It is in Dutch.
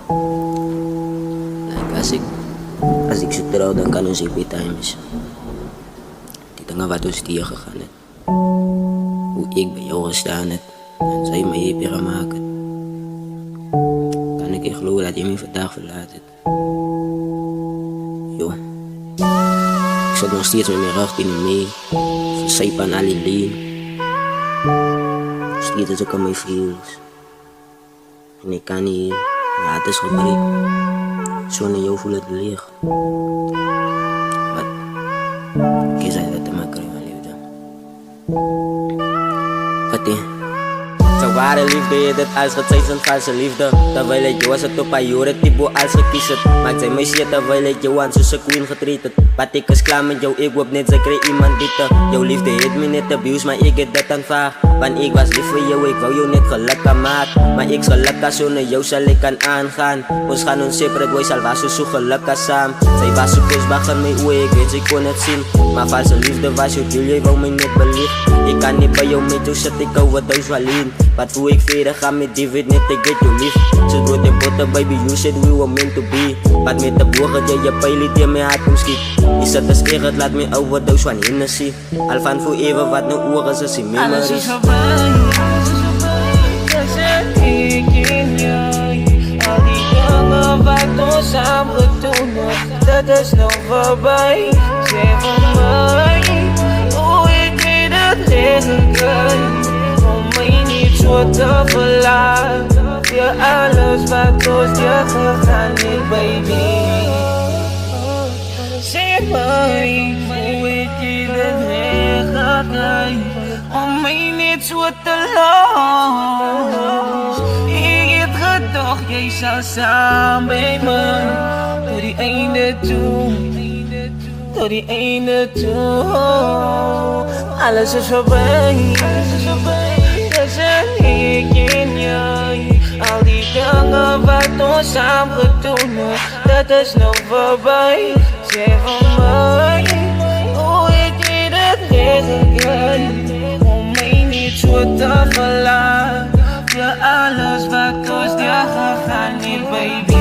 Like als ik zo trouw, dan kan ons EP Times. Die dingen wat ons tegengegaan heeft. Hoe ik bij jou gestaan heb. En zij mijn EP gaan maken. Kan ik echt geloven dat je me vandaag verlaat hebt. Yo. Ik zat nog steeds met mijn rug in de mee. Verzijp aan alleen. Steeds is ook aan mijn feels. En ik kan niet. Ja, het is gebrek. Zonder jou voel het leeg. Wat? Kies hij dat te maken in mijn liefde. Wat hè? Zijn ware liefde, je dat als het zij zijn valse liefde. Terwijl ik jou als het op haar jure typo als gekies het. Maakt zij mij shit terwijl ik jou aan zo'n queen getreed het. Wat ik is klaar met jou, ik hoop net ze kreeg iemand dit. Jouw liefde heeft me net abuse, maar ik heb dat aanvaard. Want ik was lief voor jou, ik wou jou net gelukkig maken. Maar ik gelukkig zonder jou zal ik kan aangaan. Ons gaan ons separate ways, al was zo gelukkig samen. Zij was zo kostbaar van mij, hoe ik weet, ze kon het zien. Maar valse liefde was jouw deal, jij wou mij net belicht. Ik kan niet bij jou met jou zitten, ik hou wat thuis alleen. Wat voel ik verder, ga met David net, ik get jou lief. Zo brood en boter, baby, you said we were meant to be. Wat met de bogen, jij je pijl die mijn hart omschiet. Is het als eer, het laat me overdose van Hennessy. Al van voor even, wat nou oren, ze zien memories. Alles is voorbij, dat zeg ik in jou. Al die dingen wat ons samen doen, dat is nou voorbij. Zeg van mij, hoe ik niet het liggen kan. Om mij niet zo te verlaten. Je alles wat ons je gegaan is, baby. Zeg mij, hoe ik niet het liggen kan. Om mij niet zo te los. Ik heb gedacht, jij zou samen bij me. Tot die einde toe. Tot die einde toe. Alles is voorbij. Dat zeg ik in jou. Al die dingen wat ons samen doen, dat is nou voorbij. Zeg van mij, hoe ik niet het liggen kan. Zo te verlaten. Je alles wat kost je gegaan niet, baby.